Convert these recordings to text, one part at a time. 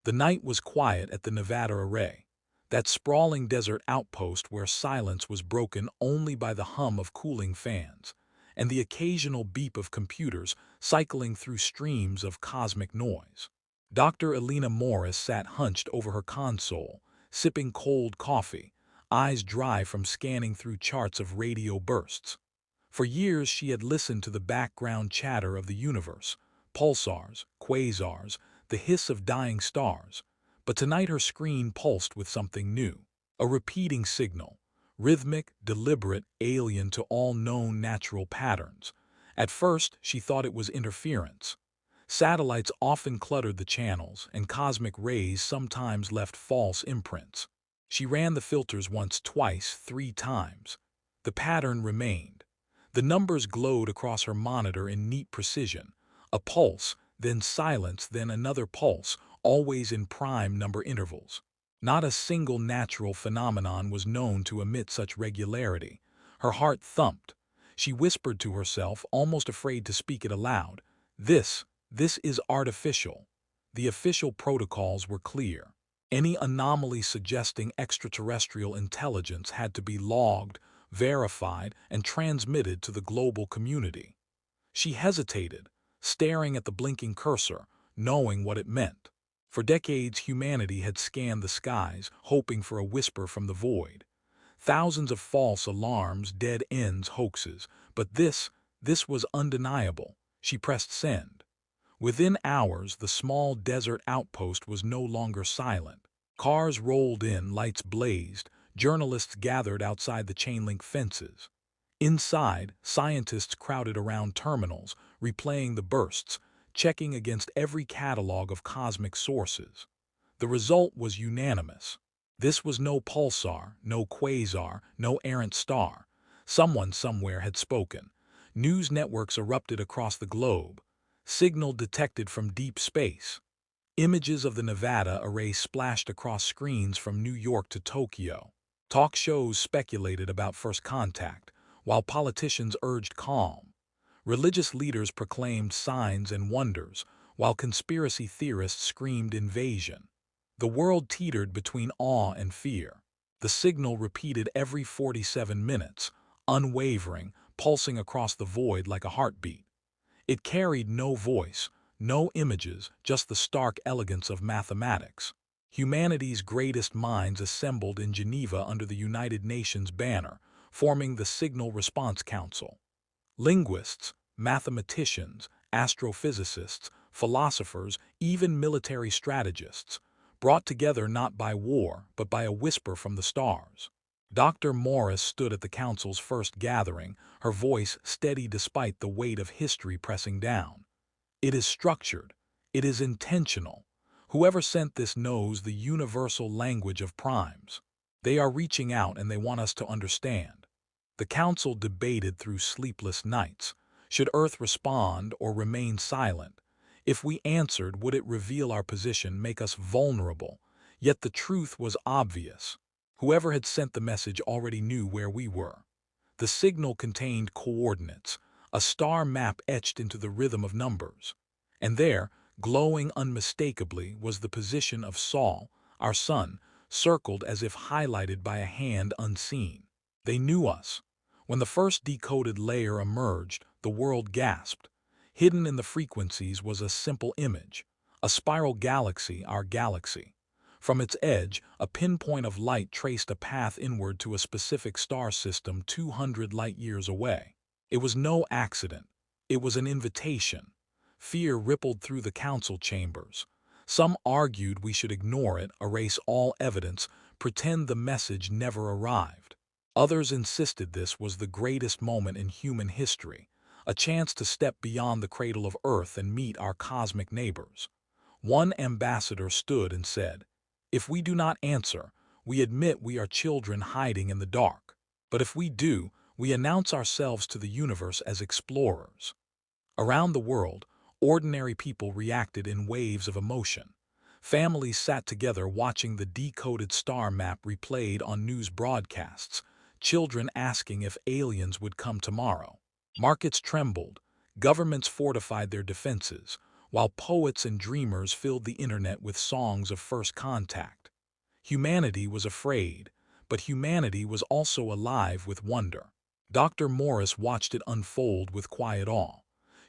The night was quiet at the Nevada Array, that sprawling desert outpost where silence was broken only by the hum of cooling fans and the occasional beep of computers cycling through streams of cosmic noise. Dr. Elena Morris sat hunched over her console, sipping cold coffee, eyes dry from scanning through charts of radio bursts. For years she had listened to the background chatter of the universe, pulsars, quasars, the hiss of dying stars, but tonight her screen pulsed with something new, a repeating signal, rhythmic, deliberate, alien to all known natural patterns. At first, she thought it was interference. Satellites often cluttered the channels, and cosmic rays sometimes left false imprints. She ran the filters once, twice, 3 times. The pattern remained. The numbers glowed across her monitor in neat precision. A pulse, then silence, then another pulse, always in prime number intervals. Not a single natural phenomenon was known to emit such regularity. Her heart thumped. She whispered to herself, almost afraid to speak it aloud, This is artificial." The official protocols were clear. Any anomaly suggesting extraterrestrial intelligence had to be logged, verified, and transmitted to the global community. She hesitated, staring at the blinking cursor, knowing what it meant. For decades, humanity had scanned the skies, hoping for a whisper from the void. Thousands of false alarms, dead ends, hoaxes. But this was undeniable. She pressed send. Within hours, the small desert outpost was no longer silent. Cars rolled in, lights blazed, journalists gathered outside the chain-link fences. Inside, scientists crowded around terminals, replaying the bursts, checking against every catalog of cosmic sources. The result was unanimous. This was no pulsar, no quasar, no errant star. Someone somewhere had spoken. News networks erupted across the globe. Signal detected from deep space. Images of the Nevada Array splashed across screens from New York to Tokyo. Talk shows speculated about first contact, while politicians urged calm. Religious leaders proclaimed signs and wonders, while conspiracy theorists screamed invasion. The world teetered between awe and fear. The signal repeated every 47 minutes, unwavering, pulsing across the void like a heartbeat. It carried no voice, no images, just the stark elegance of mathematics. Humanity's greatest minds assembled in Geneva under the United Nations banner, forming the Signal Response Council. Linguists, mathematicians, astrophysicists, philosophers, even military strategists, brought together not by war, but by a whisper from the stars. Dr. Morris stood at the council's first gathering, her voice steady despite the weight of history pressing down. "It is structured. It is intentional. Whoever sent this knows the universal language of primes. They are reaching out and they want us to understand." The council debated through sleepless nights. Should Earth respond or remain silent? If we answered, would it reveal our position, make us vulnerable? Yet the truth was obvious. Whoever had sent the message already knew where we were. The signal contained coordinates, a star map etched into the rhythm of numbers. And there, glowing unmistakably, was the position of Sol, our sun, circled as if highlighted by a hand unseen. They knew us. When the first decoded layer emerged, the world gasped. Hidden in the frequencies was a simple image, a spiral galaxy, our galaxy. From its edge, a pinpoint of light traced a path inward to a specific star system 200 light-years away. It was no accident. It was an invitation. Fear rippled through the council chambers. Some argued we should ignore it, erase all evidence, pretend the message never arrived. Others insisted this was the greatest moment in human history, a chance to step beyond the cradle of Earth and meet our cosmic neighbors. One ambassador stood and said, "If we do not answer, we admit we are children hiding in the dark. But if we do, we announce ourselves to the universe as explorers." Around the world, ordinary people reacted in waves of emotion. Families sat together watching the decoded star map replayed on news broadcasts, children asking if aliens would come tomorrow. Markets trembled, governments fortified their defenses, while poets and dreamers filled the internet with songs of first contact. Humanity was afraid, but humanity was also alive with wonder. Dr. Morris watched it unfold with quiet awe.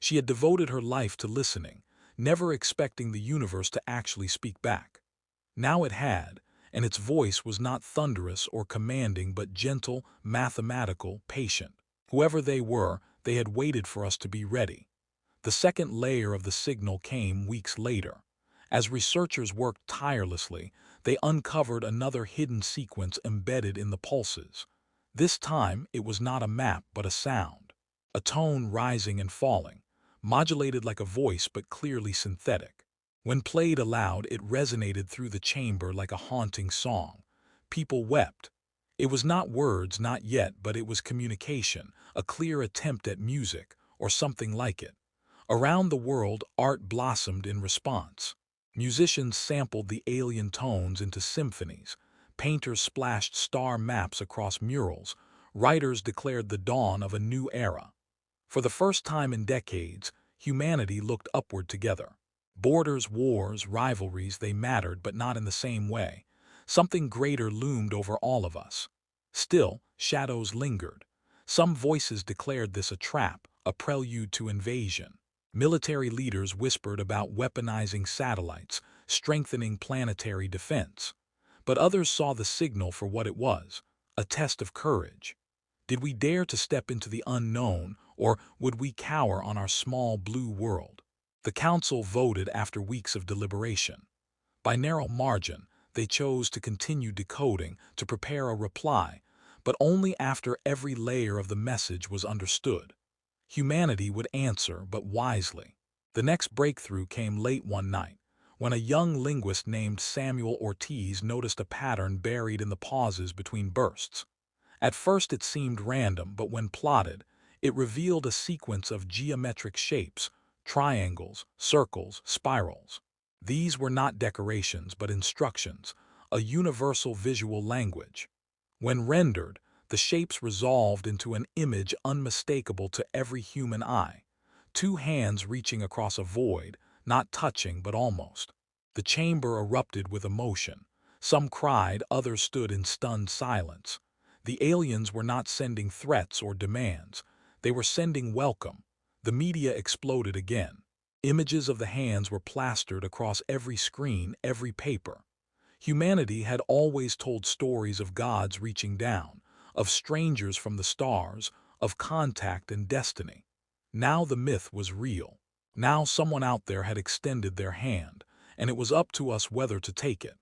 She had devoted her life to listening, never expecting the universe to actually speak back. Now it had, and its voice was not thunderous or commanding but gentle, mathematical, patient. Whoever they were, they had waited for us to be ready. The second layer of the signal came weeks later. As researchers worked tirelessly, they uncovered another hidden sequence embedded in the pulses. This time, it was not a map but a sound. A tone rising and falling, modulated like a voice but clearly synthetic. When played aloud, it resonated through the chamber like a haunting song. People wept. It was not words, not yet, but it was communication, a clear attempt at music, or something like it. Around the world, art blossomed in response. Musicians sampled the alien tones into symphonies. Painters splashed star maps across murals. Writers declared the dawn of a new era. For the first time in decades, humanity looked upward together. Borders, wars, rivalries, they mattered, but not in the same way. Something greater loomed over all of us. Still, shadows lingered. Some voices declared this a trap, a prelude to invasion. Military leaders whispered about weaponizing satellites, strengthening planetary defense. But others saw the signal for what it was, a test of courage. Did we dare to step into the unknown, or would we cower on our small blue world? The council voted after weeks of deliberation. By narrow margin, they chose to continue decoding, to prepare a reply, but only after every layer of the message was understood. Humanity would answer, but wisely. The next breakthrough came late one night, when a young linguist named Samuel Ortiz noticed a pattern buried in the pauses between bursts. At first it seemed random, but when plotted, it revealed a sequence of geometric shapes, triangles, circles, spirals. These were not decorations but instructions, a universal visual language. When rendered, the shapes resolved into an image unmistakable to every human eye. Two hands reaching across a void, not touching but almost. The chamber erupted with emotion. Some cried, others stood in stunned silence. The aliens were not sending threats or demands. They were sending welcome. The media exploded again. Images of the hands were plastered across every screen, every paper. Humanity had always told stories of gods reaching down, of strangers from the stars, of contact and destiny. Now the myth was real. Now someone out there had extended their hand, and it was up to us whether to take it.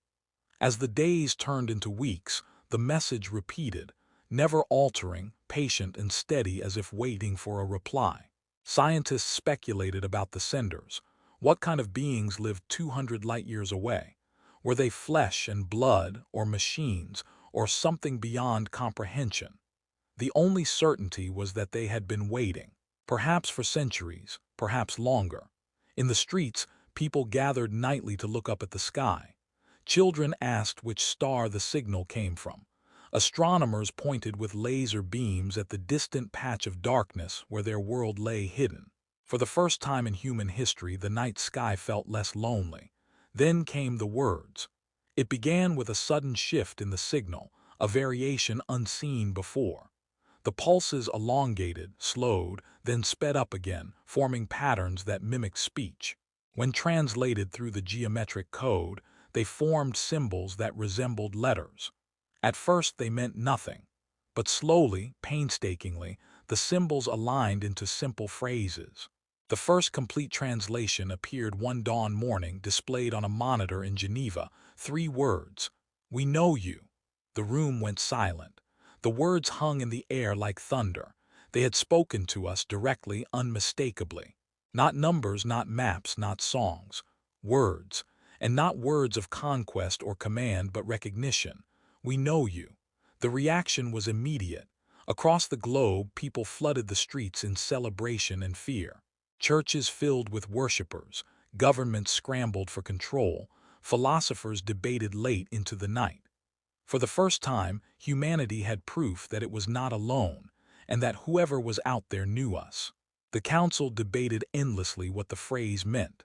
As the days turned into weeks, the message repeated, never altering, patient and steady as if waiting for a reply. Scientists speculated about the senders. What kind of beings lived 200 light-years away? Were they flesh and blood, or machines, or something beyond comprehension? The only certainty was that they had been waiting, perhaps for centuries, perhaps longer. In the streets, people gathered nightly to look up at the sky. Children asked which star the signal came from. Astronomers pointed with laser beams at the distant patch of darkness where their world lay hidden. For the first time in human history, the night sky felt less lonely. Then came the words. It began with a sudden shift in the signal, a variation unseen before. The pulses elongated, slowed, then sped up again, forming patterns that mimicked speech. When translated through the geometric code, they formed symbols that resembled letters. At first they meant nothing, but slowly, painstakingly, the symbols aligned into simple phrases. The first complete translation appeared one dawn morning, displayed on a monitor in Geneva. 3 words. "We know you." The room went silent. The words hung in the air like thunder. They had spoken to us directly, unmistakably. Not numbers, not maps, not songs. Words. And not words of conquest or command, but recognition. "We know you." The reaction was immediate. Across the globe, people flooded the streets in celebration and fear. Churches filled with worshippers, governments scrambled for control, philosophers debated late into the night. For the first time, humanity had proof that it was not alone, and that whoever was out there knew us. The council debated endlessly what the phrase meant.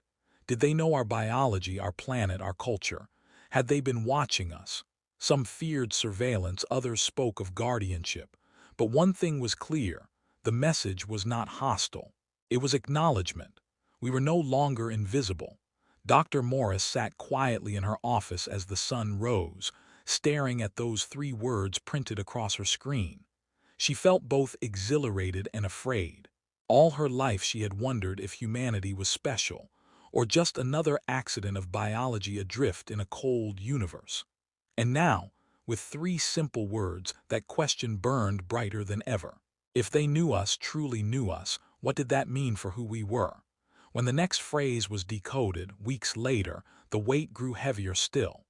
Did they know our biology, our planet, our culture? Had they been watching us? Some feared surveillance, others spoke of guardianship. But one thing was clear: the message was not hostile. It was acknowledgement. We were no longer invisible. Dr. Morris sat quietly in her office as the sun rose, staring at those 3 words printed across her screen. She felt both exhilarated and afraid. All her life she had wondered if humanity was special, or just another accident of biology adrift in a cold universe. And now, with 3 simple words, that question burned brighter than ever. If they knew us, truly knew us, what did that mean for who we were? When the next phrase was decoded, weeks later, the weight grew heavier still.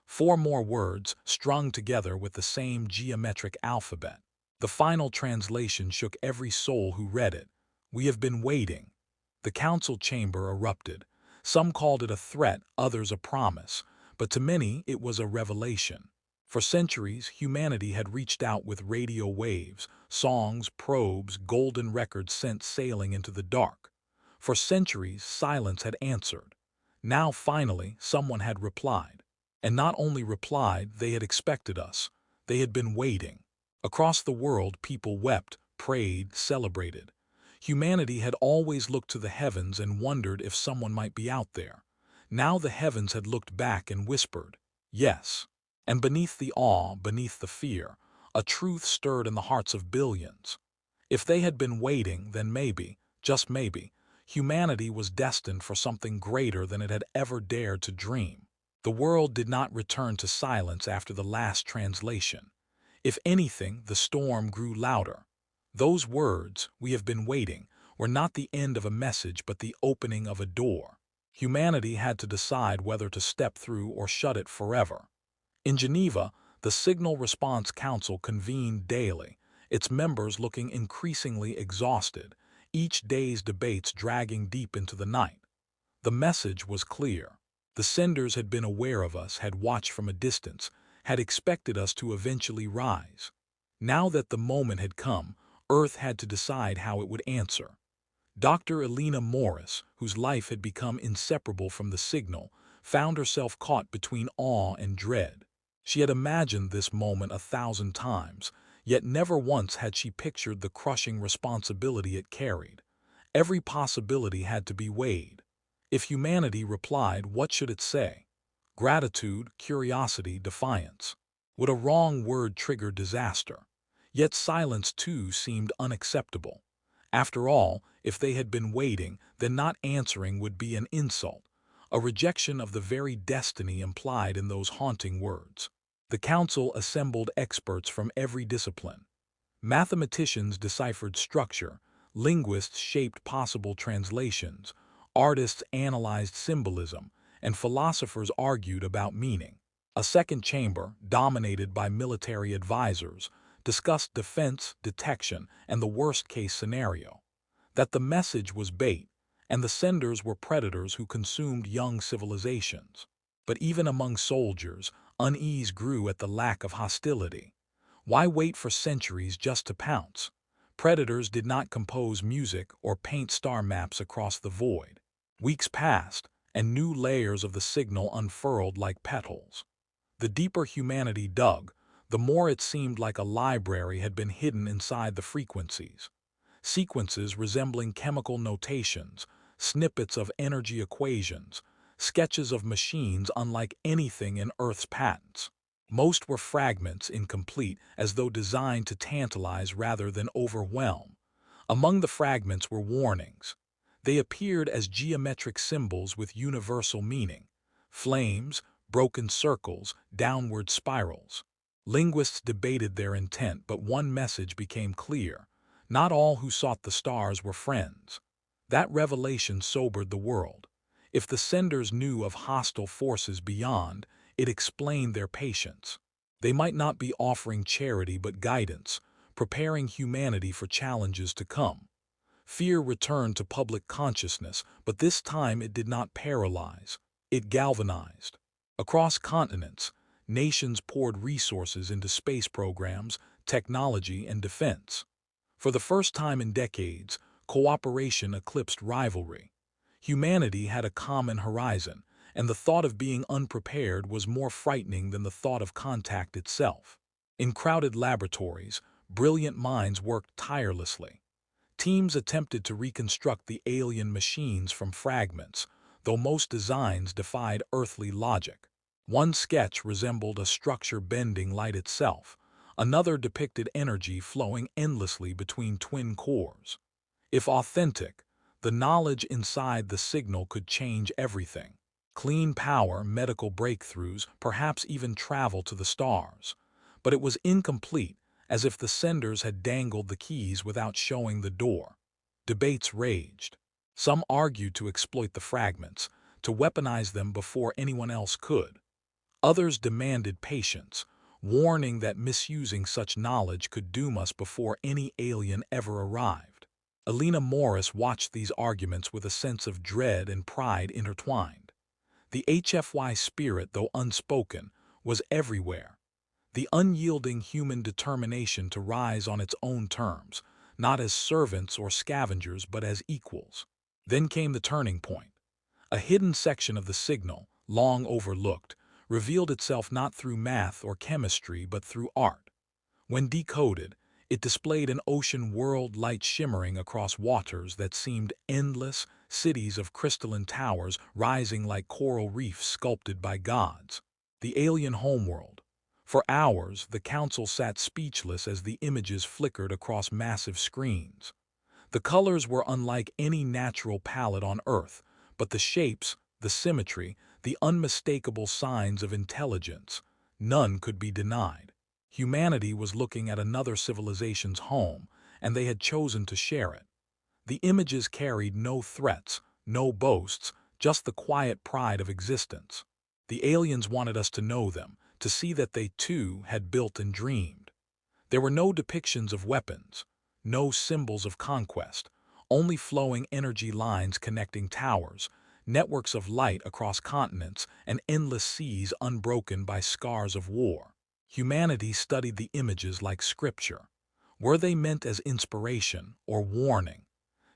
4 more words, strung together with the same geometric alphabet. The final translation shook every soul who read it. "We have been waiting." The council chamber erupted. Some called it a threat, others a promise, but to many it was a revelation. For centuries, humanity had reached out with radio waves, songs, probes, golden records sent sailing into the dark. For centuries, silence had answered. Now, finally, someone had replied. And not only replied, they had expected us. They had been waiting. Across the world, people wept, prayed, celebrated. Humanity had always looked to the heavens and wondered if someone might be out there. Now the heavens had looked back and whispered, "Yes." And beneath the awe, beneath the fear, a truth stirred in the hearts of billions. If they had been waiting, then maybe, just maybe, humanity was destined for something greater than it had ever dared to dream. The world did not return to silence after the last translation. If anything, the storm grew louder. Those words, "We have been waiting," were not the end of a message but the opening of a door. Humanity had to decide whether to step through or shut it forever. In Geneva, the Signal Response Council convened daily, its members looking increasingly exhausted, each day's debates dragging deep into the night. The message was clear. The senders had been aware of us, had watched from a distance, had expected us to eventually rise. Now that the moment had come, Earth had to decide how it would answer. Dr. Elena Morris, whose life had become inseparable from the signal, found herself caught between awe and dread. She had imagined this moment 1,000 times, yet never once had she pictured the crushing responsibility it carried. Every possibility had to be weighed. If humanity replied, what should it say? Gratitude, curiosity, defiance. Would a wrong word trigger disaster? Yet silence too seemed unacceptable. After all, if they had been waiting, then not answering would be an insult, a rejection of the very destiny implied in those haunting words. The council assembled experts from every discipline. Mathematicians deciphered structure, linguists shaped possible translations, artists analyzed symbolism, and philosophers argued about meaning. A second chamber, dominated by military advisors, discussed defense, detection, and the worst-case scenario. That the message was bait, and the senders were predators who consumed young civilizations. But even among soldiers, unease grew at the lack of hostility. Why wait for centuries just to pounce? Predators did not compose music or paint star maps across the void. Weeks passed, and new layers of the signal unfurled like petals. The deeper humanity dug, the more it seemed like a library had been hidden inside the frequencies. Sequences resembling chemical notations, snippets of energy equations, sketches of machines unlike anything in Earth's patents. Most were fragments, incomplete, as though designed to tantalize rather than overwhelm. Among the fragments were warnings. They appeared as geometric symbols with universal meaning: flames, broken circles, downward spirals. Linguists debated their intent, but one message became clear: not all who sought the stars were friends. That revelation sobered the world. If the senders knew of hostile forces beyond, it explained their patience. They might not be offering charity but guidance, preparing humanity for challenges to come. Fear returned to public consciousness, but this time it did not paralyze. It galvanized. Across continents, nations poured resources into space programs, technology, and defense. For the first time in decades, cooperation eclipsed rivalry. Humanity had a common horizon, and the thought of being unprepared was more frightening than the thought of contact itself. In crowded laboratories, brilliant minds worked tirelessly. Teams attempted to reconstruct the alien machines from fragments, though most designs defied earthly logic. One sketch resembled a structure bending light itself, another depicted energy flowing endlessly between twin cores. If authentic, the knowledge inside the signal could change everything. Clean power, medical breakthroughs, perhaps even travel to the stars. But it was incomplete, as if the senders had dangled the keys without showing the door. Debates raged. Some argued to exploit the fragments, to weaponize them before anyone else could. Others demanded patience, warning that misusing such knowledge could doom us before any alien ever arrived. Alina Morris watched these arguments with a sense of dread and pride intertwined. The HFY spirit, though unspoken, was everywhere. The unyielding human determination to rise on its own terms, not as servants or scavengers but as equals. Then came the turning point. A hidden section of the signal, long overlooked, revealed itself not through math or chemistry but through art. When decoded, it displayed an ocean world, light shimmering across waters that seemed endless, cities of crystalline towers rising like coral reefs sculpted by gods. The alien homeworld. For hours, the council sat speechless as the images flickered across massive screens. The colors were unlike any natural palette on Earth, but the shapes, the symmetry, the unmistakable signs of intelligence, none could be denied. Humanity was looking at another civilization's home, and they had chosen to share it. The images carried no threats, no boasts, just the quiet pride of existence. The aliens wanted us to know them, to see that they too had built and dreamed. There were no depictions of weapons, no symbols of conquest, only flowing energy lines connecting towers, networks of light across continents, and endless seas unbroken by scars of war. Humanity studied the images like scripture. Were they meant as inspiration or warning?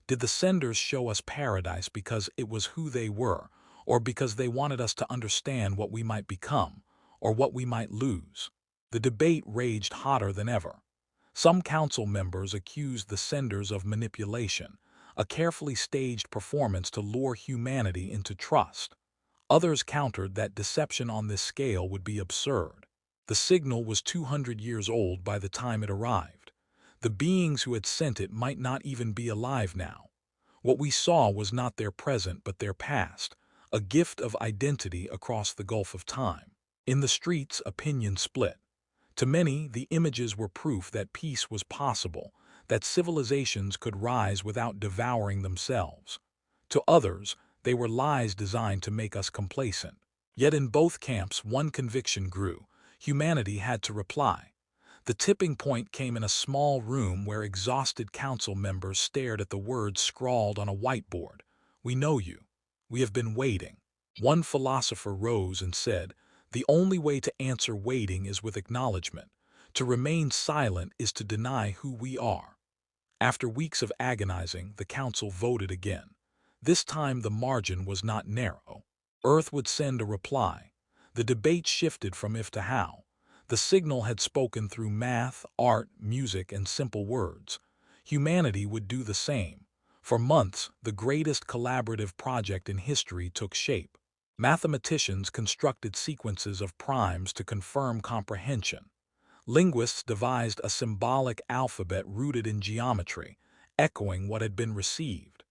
Did the senders show us paradise because it was who they were, or because they wanted us to understand what we might become, or what we might lose? The debate raged hotter than ever. Some council members accused the senders of manipulation, a carefully staged performance to lure humanity into trust. Others countered that deception on this scale would be absurd. The signal was 200 years old by the time it arrived. The beings who had sent it might not even be alive now. What we saw was not their present but their past, a gift of identity across the gulf of time. In the streets, opinion split. To many, the images were proof that peace was possible, that civilizations could rise without devouring themselves. To others, they were lies designed to make us complacent. Yet in both camps, one conviction grew. Humanity had to reply. The tipping point came in a small room where exhausted council members stared at the words scrawled on a whiteboard. "We know you. We have been waiting." One philosopher rose and said, "The only way to answer waiting is with acknowledgement. To remain silent is to deny who we are." After weeks of agonizing, the council voted again. This time the margin was not narrow. Earth would send a reply. The debate shifted from if to how. The signal had spoken through math, art, music, and simple words. Humanity would do the same. For months, the greatest collaborative project in history took shape. Mathematicians constructed sequences of primes to confirm comprehension. Linguists devised a symbolic alphabet rooted in geometry, echoing what had been received.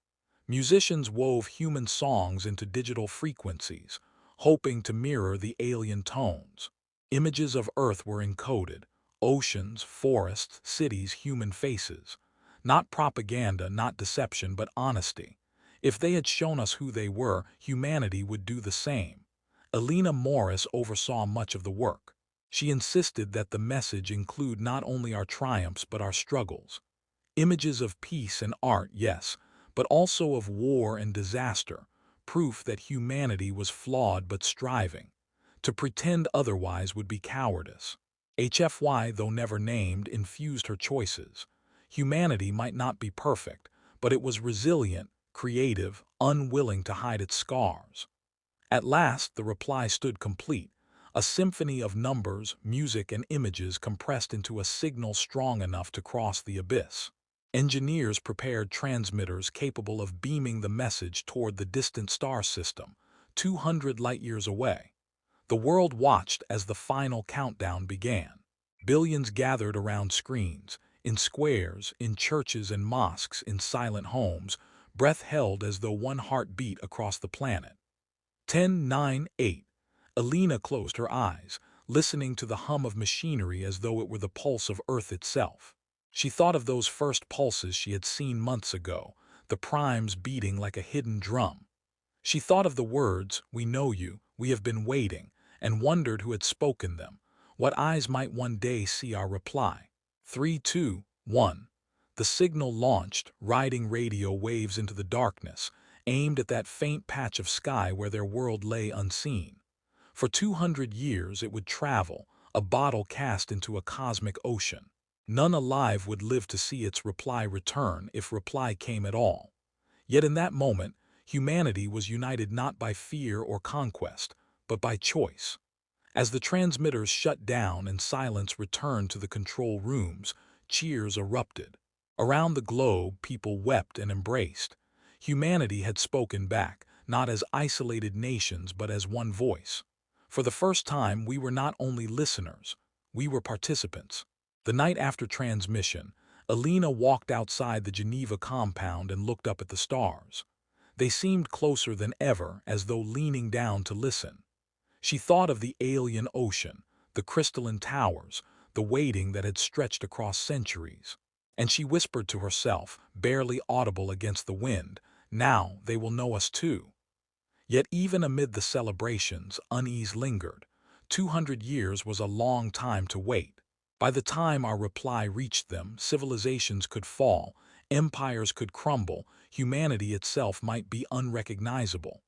Musicians wove human songs into digital frequencies, hoping to mirror the alien tones. Images of Earth were encoded: oceans, forests, cities, human faces. Not propaganda, not deception, but honesty. If they had shown us who they were, humanity would do the same. Alina Morris oversaw much of the work. She insisted that the message include not only our triumphs but our struggles. Images of peace and art, yes, but also of war and disaster, proof that humanity was flawed but striving. To pretend otherwise would be cowardice. HFY, though never named, infused her choices. Humanity might not be perfect, but it was resilient, creative, unwilling to hide its scars. At last, the reply stood complete, a symphony of numbers, music, and images compressed into a signal strong enough to cross the abyss. Engineers prepared transmitters capable of beaming the message toward the distant star system, 200 light-years away. The world watched as the final countdown began. Billions gathered around screens, in squares, in churches and mosques, in silent homes, breath held as though one heart beat across the planet. 10, 9, 8. Alina closed her eyes, listening to the hum of machinery as though it were the pulse of Earth itself. She thought of those first pulses she had seen months ago, the primes beating like a hidden drum. She thought of the words, "We know you, we have been waiting," and wondered who had spoken them, what eyes might one day see our reply. 3, 2, 1. The signal launched, riding radio waves into the darkness, aimed at that faint patch of sky where their world lay unseen. For 200 years it would travel, a bottle cast into a cosmic ocean. None alive would live to see its reply return, if reply came at all. Yet in that moment, humanity was united not by fear or conquest, but by choice. As the transmitters shut down and silence returned to the control rooms, cheers erupted. Around the globe, people wept and embraced. Humanity had spoken back, not as isolated nations but as one voice. For the first time, we were not only listeners, we were participants. The night after transmission, Alina walked outside the Geneva compound and looked up at the stars. They seemed closer than ever, as though leaning down to listen. She thought of the alien ocean, the crystalline towers, the waiting that had stretched across centuries. And she whispered to herself, barely audible against the wind, "Now they will know us too." Yet even amid the celebrations, unease lingered. 200 years was a long time to wait. By the time our reply reached them, civilizations could fall, empires could crumble, humanity itself might be unrecognizable.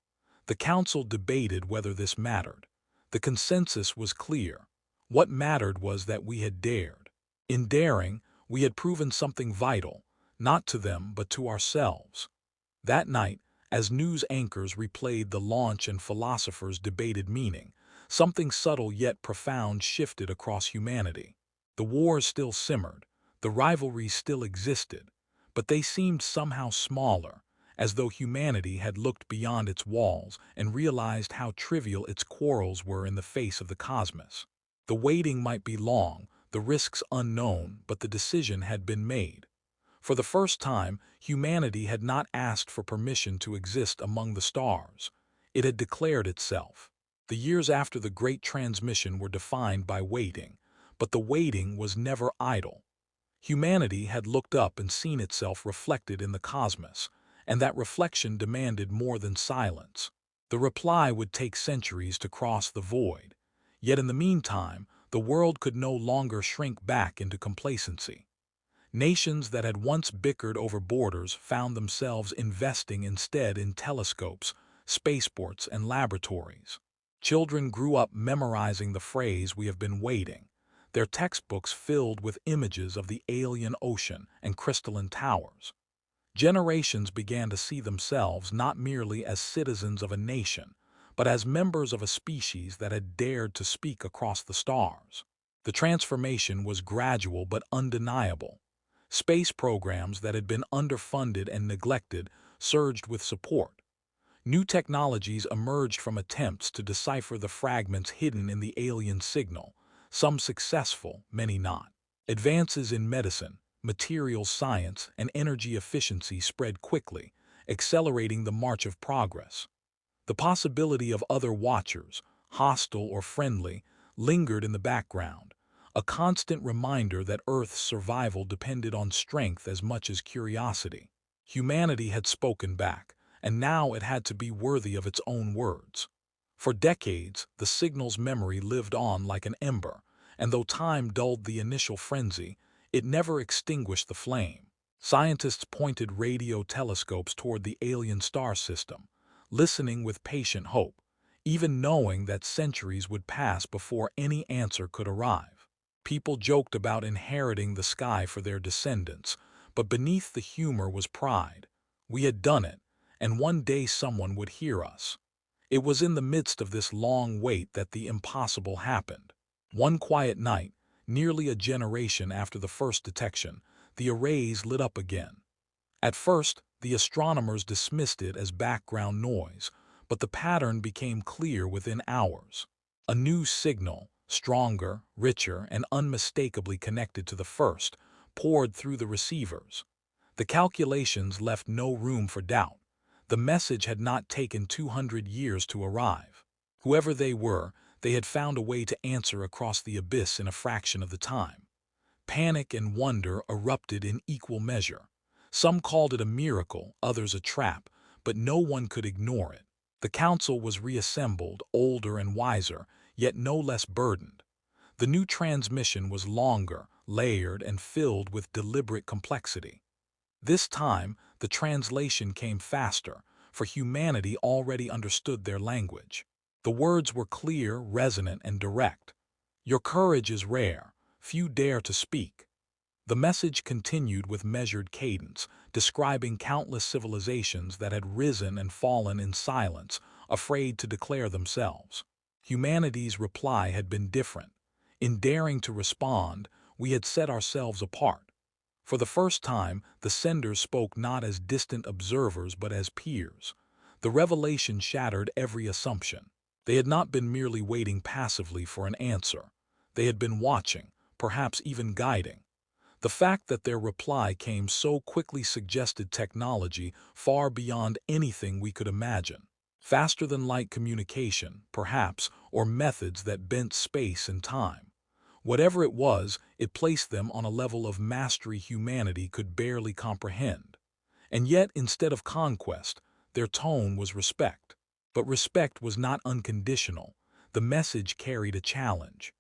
The council debated whether this mattered. The consensus was clear. What mattered was that we had dared. In daring, we had proven something vital, not to them but to ourselves. That night, as news anchors replayed the launch and philosophers debated meaning, something subtle yet profound shifted across humanity. The wars still simmered, the rivalries still existed, but they seemed somehow smaller, as though humanity had looked beyond its walls and realized how trivial its quarrels were in the face of the cosmos. The waiting might be long, the risks unknown, but the decision had been made. For the first time, humanity had not asked for permission to exist among the stars. It had declared itself. The years after the Great Transmission were defined by waiting, but the waiting was never idle. Humanity had looked up and seen itself reflected in the cosmos, and that reflection demanded more than silence. The reply would take centuries to cross the void. Yet in the meantime, the world could no longer shrink back into complacency. Nations that had once bickered over borders found themselves investing instead in telescopes, spaceports, and laboratories. Children grew up memorizing the phrase, "We have been waiting," their textbooks filled with images of the alien ocean and crystalline towers. Generations began to see themselves not merely as citizens of a nation, but as members of a species that had dared to speak across the stars. The transformation was gradual but undeniable. Space programs that had been underfunded and neglected surged with support. New technologies emerged from attempts to decipher the fragments hidden in the alien signal, some successful, many not. Advances in medicine, materials science, and energy efficiency spread quickly, accelerating the march of progress. The possibility of other watchers, hostile or friendly, lingered in the background, a constant reminder that Earth's survival depended on strength as much as curiosity. Humanity had spoken back, and now it had to be worthy of its own words. For decades, the signal's memory lived on like an ember, and though time dulled the initial frenzy, it never extinguished the flame. Scientists pointed radio telescopes toward the alien star system, listening with patient hope, even knowing that centuries would pass before any answer could arrive. People joked about inheriting the sky for their descendants, but beneath the humor was pride. We had done it, and one day someone would hear us. It was in the midst of this long wait that the impossible happened. One quiet night, nearly a generation after the first detection, the arrays lit up again. At first, the astronomers dismissed it as background noise, but the pattern became clear within hours. A new signal, stronger, richer, and unmistakably connected to the first, poured through the receivers. The calculations left no room for doubt. The message had not taken 200 years to arrive. Whoever they were, they had found a way to answer across the abyss in a fraction of the time. Panic and wonder erupted in equal measure. Some called it a miracle, others a trap, but no one could ignore it. The council was reassembled, older and wiser, yet no less burdened. The new transmission was longer, layered, and filled with deliberate complexity. This time, the translation came faster, for humanity already understood their language. The words were clear, resonant, and direct. Your courage is rare. Few dare to speak. The message continued with measured cadence, describing countless civilizations that had risen and fallen in silence, afraid to declare themselves. Humanity's reply had been different. In daring to respond, we had set ourselves apart. For the first time, the senders spoke not as distant observers but as peers. The revelation shattered every assumption. They had not been merely waiting passively for an answer. They had been watching, perhaps even guiding. The fact that their reply came so quickly suggested technology far beyond anything we could imagine. Faster than light communication, perhaps, or methods that bent space and time. Whatever it was, it placed them on a level of mastery humanity could barely comprehend. And yet, instead of conquest, their tone was respect. But respect was not unconditional. The message carried a challenge.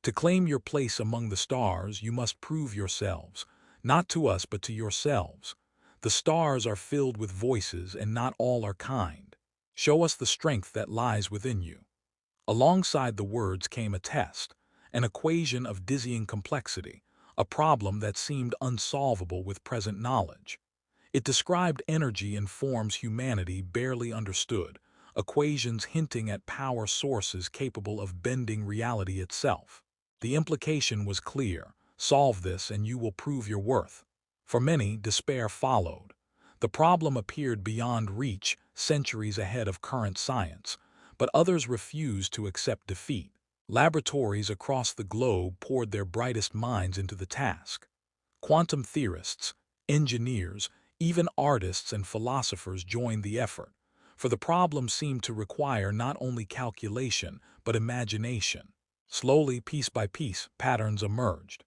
To claim your place among the stars, you must prove yourselves, not to us but to yourselves. The stars are filled with voices, and not all are kind. Show us the strength that lies within you. Alongside the words came a test, an equation of dizzying complexity, a problem that seemed unsolvable with present knowledge. It described energy in forms humanity barely understood, equations hinting at power sources capable of bending reality itself. The implication was clear: solve this and you will prove your worth. For many, despair followed. The problem appeared beyond reach, centuries ahead of current science, but others refused to accept defeat. Laboratories across the globe poured their brightest minds into the task. Quantum theorists, engineers, even artists and philosophers joined the effort, for the problem seemed to require not only calculation but imagination. Slowly, piece by piece, patterns emerged.